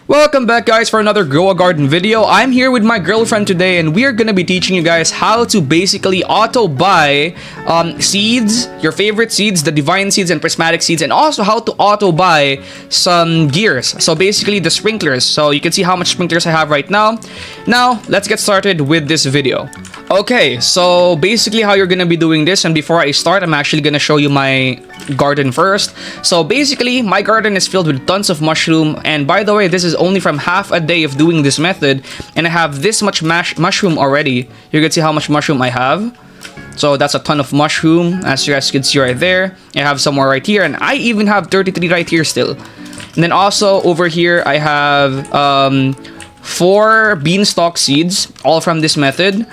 Welcome back guys for another Grow a Garden video. I'm here with my girlfriend today and we are going to be teaching you guys how to basically auto buy seeds, your favorite seeds, the divine seeds and prismatic seeds, and also how to auto buy some gears. So basically the sprinklers. So you can see how much sprinklers I have right now. Now let's get started with this video. Okay, so basically how you're gonna be doing this, and before I start, I'm actually gonna show you my garden first. So basically, my garden is filled with tons of mushroom, and by the way, this is only from half a day of doing this method, and I have this much mushroom already. You can see how much mushroom I have. So that's a ton of mushroom, as you guys can see right there. I have some more right here, and I even have 33 right here still. And then also over here, I have 4 beanstalk seeds, all from this method.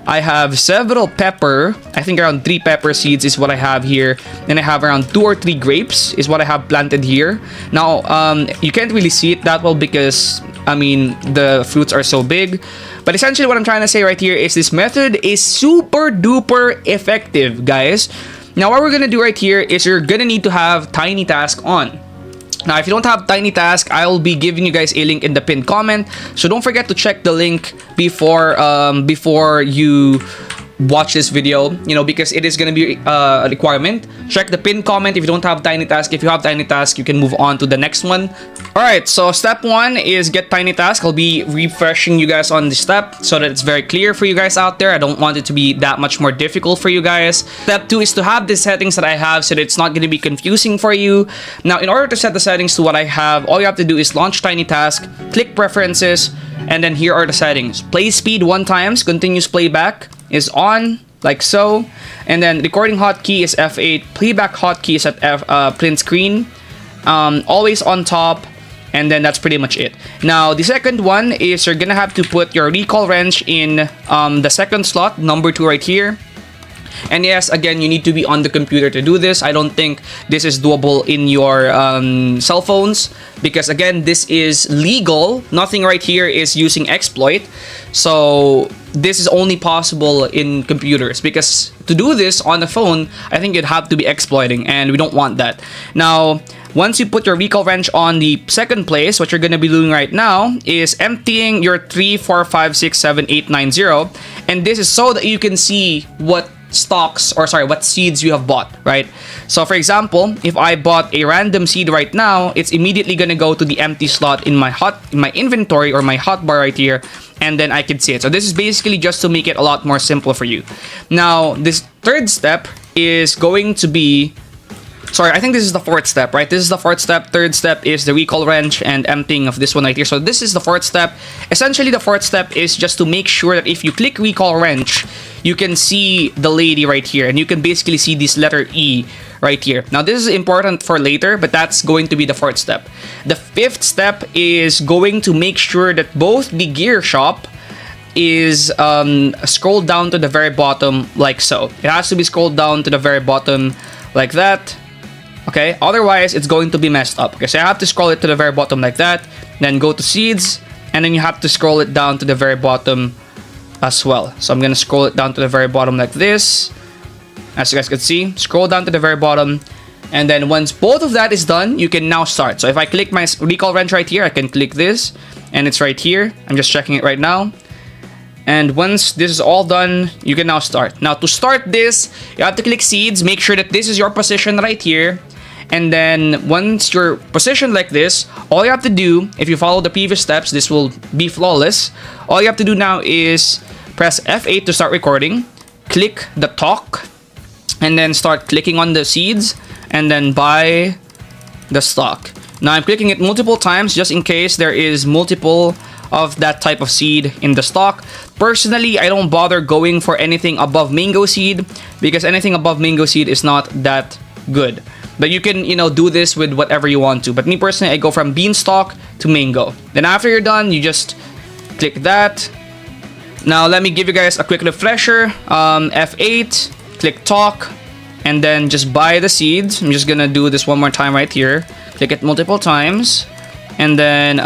I have several pepper, I think around 3 pepper seeds is what I have here. And I have around 2 or 3 grapes is what I have planted here. Now, you can't really see it that well because, I mean, the fruits are so big. But essentially what I'm trying to say right here is this method is super duper effective, guys. Now, what we're going to do right here is you're going to need to have TinyTask on. Now, if you don't have TinyTask, I'll be giving you guys a link in the pinned comment. So don't forget to check the link before you watch this video, you know, because it is going to be a requirement. Check the pinned comment if you don't have TinyTask. If you have TinyTask, you can move on to the next one. Alright, so step 1 is get TinyTask. I'll be refreshing you guys on this step so that it's very clear for you guys out there. I don't want it to be that much more difficult for you guys. Step 2 is to have the settings that I have so that it's not going to be confusing for you. Now, in order to set the settings to what I have, all you have to do is launch TinyTask, click preferences, and then here are the settings. Play speed 1 times, continuous playback is on, like so. And then recording hotkey is F8, playback hotkey is at print screen, always on top. And then that's pretty much it. Now, the second one is you're gonna have to put your recall wrench in the second slot, number 2 right here. And yes, again, you need to be on the computer to do this. I don't think this is doable in your cell phones because, again, this is legal. Nothing right here is using exploit. So this is only possible in computers because to do this on the phone, I think you'd have to be exploiting, and we don't want that. Now, once you put your recall wrench on the second place, what you're going to be doing right now is emptying your 3, 4, 5, 6, 7, 8, 9, 0. And this is so that you can see what what seeds you have bought, right? So for example, if I bought a random seed right now, it's immediately going to go to the empty slot in my inventory or my hotbar right here, and then I can see it. So this is basically just to make it a lot more simple for you. Now, this third step is going to be, sorry, I think this is the fourth step, right? This is the fourth step. Third step is the recall wrench and emptying of this one right here. So this is the fourth step. Essentially, the fourth step is just to make sure that if you click recall wrench, you can see the lady right here, and you can basically see this letter E right here. Now, this is important for later, but that's going to be the fourth step. The fifth step is going to make sure that both the gear shop is scrolled down to the very bottom like so. It has to be scrolled down to the very bottom like that. Okay, otherwise it's going to be messed up. Okay, so I have to scroll it to the very bottom like that, then go to seeds, and then you have to scroll it down to the very bottom as well. So I'm gonna scroll it down to the very bottom like this. As you guys can see, scroll down to the very bottom, and then once both of that is done, you can now start. So if I click my recall wrench right here, I can click this, and it's right here. I'm just checking it right now. And once this is all done, you can now start. Now, to start this, you have to click seeds, make sure that this is your position right here. And then once you're positioned like this, all you have to do, if you follow the previous steps, this will be flawless. All you have to do now is press F8 to start recording, click the talk, and then start clicking on the seeds, and then buy the stock. Now, I'm clicking it multiple times just in case there is multiple of that type of seed in the stock. Personally, I don't bother going for anything above mango seed because anything above mango seed is not that good. But you can, you know, do this with whatever you want to. But me personally, I go from beanstalk to mango. Then after you're done, you just click that. Now, let me give you guys a quick refresher. F8, click talk, and then just buy the seeds. I'm just gonna do this one more time right here. Click it multiple times. And then,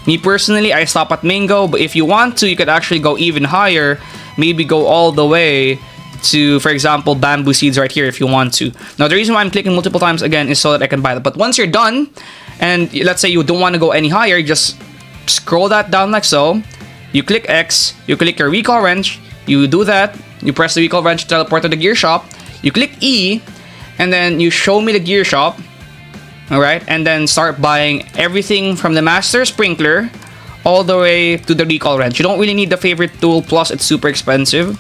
me personally, I stop at mango. But if you want to, you could actually go even higher. Maybe go all the way to, for example, bamboo seeds right here if you want to. Now, the reason why I'm clicking multiple times again is so that I can buy them. But once you're done, And let's say you don't want to go any higher, just scroll that down like so. You click X, you click your recall wrench, you do that, you press the recall wrench to teleport to the gear shop, you click E, and then you show me the gear shop. Alright, and then start buying everything from the master sprinkler all the way to the recall wrench. You don't really need the favorite tool, plus it's super expensive.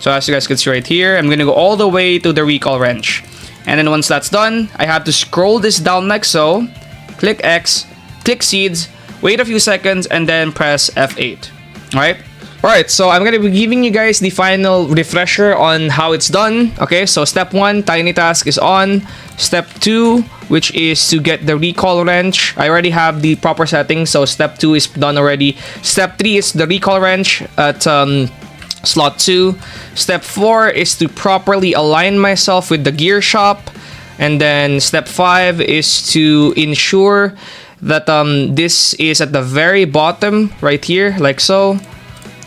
So as you guys can see right here, I'm gonna go all the way to the recall wrench. And then once that's done, I have to scroll this down like so, click X, click seeds, wait a few seconds, and then press F8. Alright? Alright, so I'm gonna be giving you guys the final refresher on how it's done. Okay, so step 1, TinyTask is on. Step 2, which is to get the recall wrench. I already have the proper settings, so step 2 is done already. Step 3 is the recall wrench at slot 2. Step 4 is to properly align myself with the gear shop. And then step 5 is to ensure that this is at the very bottom right here, like so.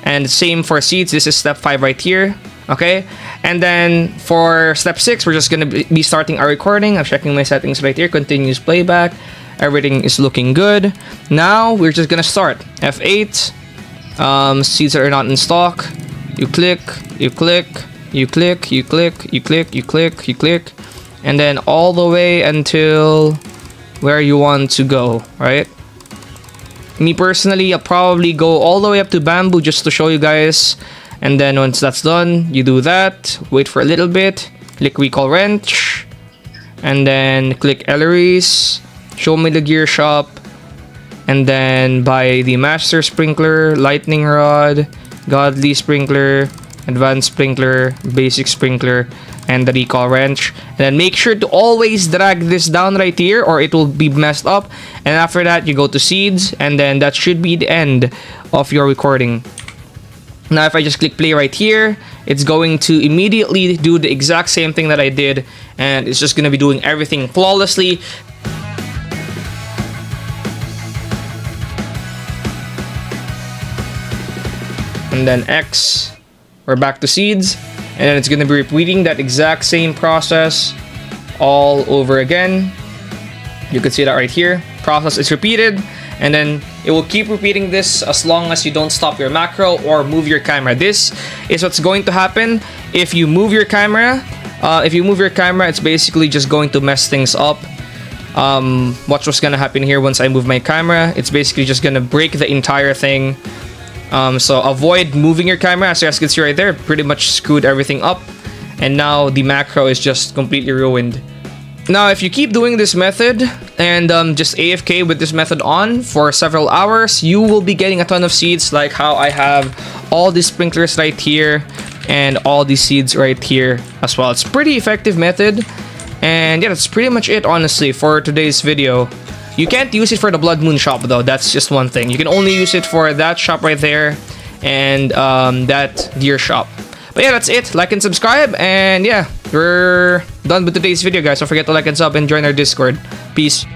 And same for seeds, this is step 5 right here. Okay, and then for step 6, we're just gonna be starting our recording. I'm checking my settings right here, continuous playback, everything is looking good. Now we're just gonna start. F8, seeds are not in stock. You click, you click, you click, you click, you click, you click, you click, and then all the way until where you want to go, right? Me personally, I'll probably go all the way up to bamboo just to show you guys. And then once that's done, you do that, wait for a little bit, click recall wrench, and then click Ellery's, show me the gear shop, and then buy the master sprinkler, lightning rod, godly sprinkler, advanced sprinkler, basic sprinkler, and the recall wrench. And then make sure to always drag this down right here or it will be messed up. And after that, you go to seeds, and then that should be the end of your recording. Now, if I just click play right here, it's going to immediately do the exact same thing that I did, and it's just going to be doing everything flawlessly. And then X, we're back to seeds, and then it's going to be repeating that exact same process all over again. You can see that right here. Process is repeated, and then it will keep repeating this as long as you don't stop your macro or move your camera. This is what's going to happen if you move your camera. It's basically just going to mess things up. Watch what's gonna happen here once I move my camera. It's basically just gonna break the entire thing. So avoid moving your camera. As you guys can see right there, pretty much screwed everything up, and now the macro is just completely ruined. Now, if you keep doing this method and just AFK with this method on for several hours, you will be getting a ton of seeds, like how I have all these sprinklers right here and all these seeds right here as well. It's a pretty effective method, and yeah, that's pretty much it, honestly, for today's video. You can't use it for the Blood Moon shop, though. That's just one thing. You can only use it for that shop right there and that gear shop. But yeah, that's it. Like and subscribe, and yeah, we're done with today's video, guys. Don't forget to like and sub and join our Discord. Peace.